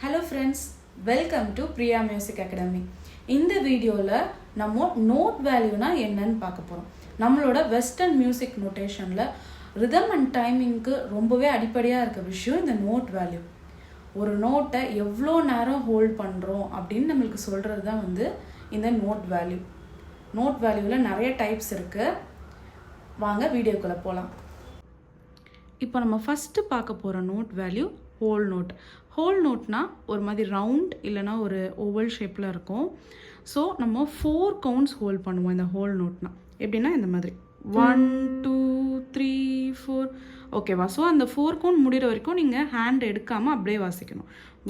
Hello friends, welcome to Priya Music Academy. இந்த வீடியோல நம்ம நோட் வேல்யூனா என்னன்னு பார்க்க போறோம். நம்மளோட வெஸ்டர்ன் மியூசிக் நோட்டேஷன்ல ரிதம் அண்ட் டைமிங்க்கு ரொம்பவே அடிப்படையா இருக்க விஷயம் இந்த நோட் வேல்யூ. ஒரு நோட்டை எவ்வளோ நேரம் ஹோல்ட் பண்றோம் அப்படின்னு நம்மளுக்கு சொல்றது தான் இந்த நோட் வேல்யூ. நோட் வேல்யூல நிறைய டைப்ஸ் இருக்கு. வாங்க வீடியோக்குள்ள போலாம். இப்போ நம்ம ஃபர்ஸ்ட் பார்க்க போற note value whole note. Whole நோட்னா ஒரு மாதிரி ரவுண்ட் இல்லைனா ஒரு ஓவல் ஷேப்பில் இருக்கும். ஸோ நம்ம 4 கவுண்ட்ஸ் ஹோல்ட் பண்ணுவோம் இந்த ஹோல் நோட்னா. எப்படின்னா இந்த மாதிரி 1 2 3 4 ஓகேவா. ஸோ அந்த 4 கவுண்ட் முடிகிற வரைக்கும் நீங்கள் ஹேண்ட் எடுக்காமல் அப்படியே வாசிக்கணும்.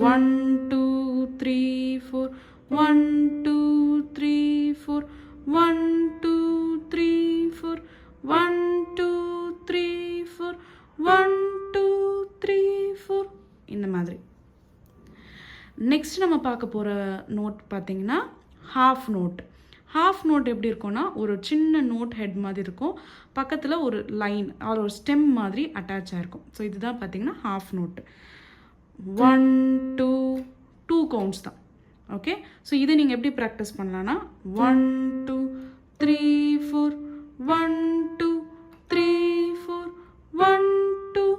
1 2 3 4 1 2 3 4 1 2 3 4 1 2 3 4 1 2 3 4 இந்த மாதிரி. நெக்ஸ்ட் நம்ம பார்க்க போகிற நோட் பார்த்தீங்கன்னா ஹாஃப் நோட். ஹாஃப் நோட் எப்படி இருக்கும்னா ஒரு சின்ன நோட் ஹெட் மாதிரி இருக்கும், பக்கத்தில் ஒரு லைன் ஆர் ஒரு ஸ்டெம் மாதிரி அட்டாச் ஆகிருக்கும். ஸோ இதுதான் பார்த்தீங்கன்னா ஹாஃப் நோட். 1 2 2 கவுண்ட்ஸ் தான். ஓகே, ஸோ இதை நீங்கள் எப்படி ப்ராக்டிஸ் பண்ணலான்னா 1 2 3 4 1 2 3 4 1 2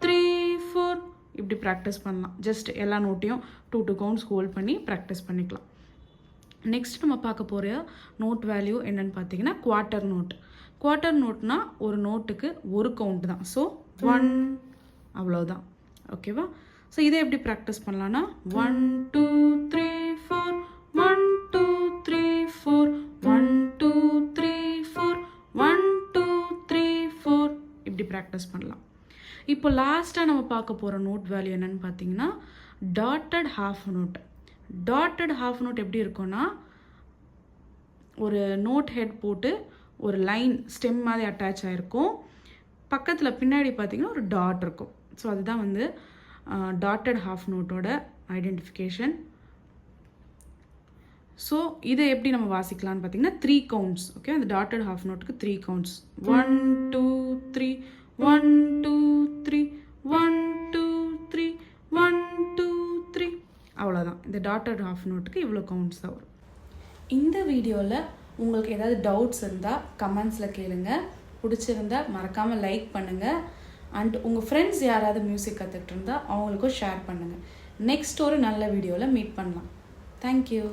3 4 இப்படி ப்ராக்டிஸ் பண்ணலாம். ஜஸ்ட் எல்லா நோட்டையும் 2 கவுண்ட்ஸ் ஹோல்ட் பண்ணி ப்ராக்டிஸ் பண்ணிக்கலாம். நெக்ஸ்ட் நம்ம பார்க்க போகிற நோட் வேல்யூ என்னன்னு பார்த்தீங்கன்னா குவார்ட்டர் நோட். குவார்ட்டர் நோட்னா ஒரு நோட்டுக்கு ஒரு கவுண்ட் தான். ஸோ 1 அவ்வளோதான். ஓகேவா. ஸோ இதை எப்படி ப்ராக்டிஸ் பண்ணலான்னா 1 2 3 4 1 2 3 4 1 2 3 4 1 2 3 4 இப்படி ப்ராக்டிஸ் பண்ணலாம். இப்போ லாஸ்ட்டாக நம்ம பார்க்க போகிற நோட் வேல்யூ என்னன்னு பார்த்தீங்கன்னா dotted half note. Dotted half note எப்படி இருக்கும்னா ஒரு நோட் ஹெட் போட்டு ஒரு லைன் ஸ்டெம் மாதிரி அட்டாச் ஆகிருக்கும், பக்கத்தில் பின்னாடி பார்த்தீங்கன்னா ஒரு டாட் இருக்கும். ஸோ அதுதான் டாட்டட் ஹாஃப் நோட்டோட ஐடென்டிஃபிகேஷன். ஸோ இதை எப்படி நம்ம வாசிக்கலாம்னு பார்த்தீங்கன்னா 3 கவுண்ட்ஸ். ஓகே, அந்த டாட்டட் ஹாஃப் நோட்டுக்கு 3 கவுண்ட்ஸ் 1 2 3 1 2 3 1 2 3 1 2 3 அவ்வளோதான். இந்த டாட்டட் ஹாஃப் நோட்டுக்கு இவ்வளோ கவுண்ட்ஸ் தான் வரும். இந்த வீடியோவில் உங்களுக்கு ஏதாவது டவுட்ஸ் இருந்தால் கமெண்ட்ஸில் கேளுங்க. பிடிச்சிருந்தா மறக்காமல் லைக் பண்ணுங்கள். அண்ட் உங்கள் ஃப்ரெண்ட்ஸ் யாராவது மியூசிக் கற்றுக்கிட்டு இருந்தால் அவங்களுக்கும் ஷேர் பண்ணுங்கள். நெக்ஸ்ட் ஒரு நல்ல வீடியோவில் மீட் பண்ணலாம். தேங்க்யூ.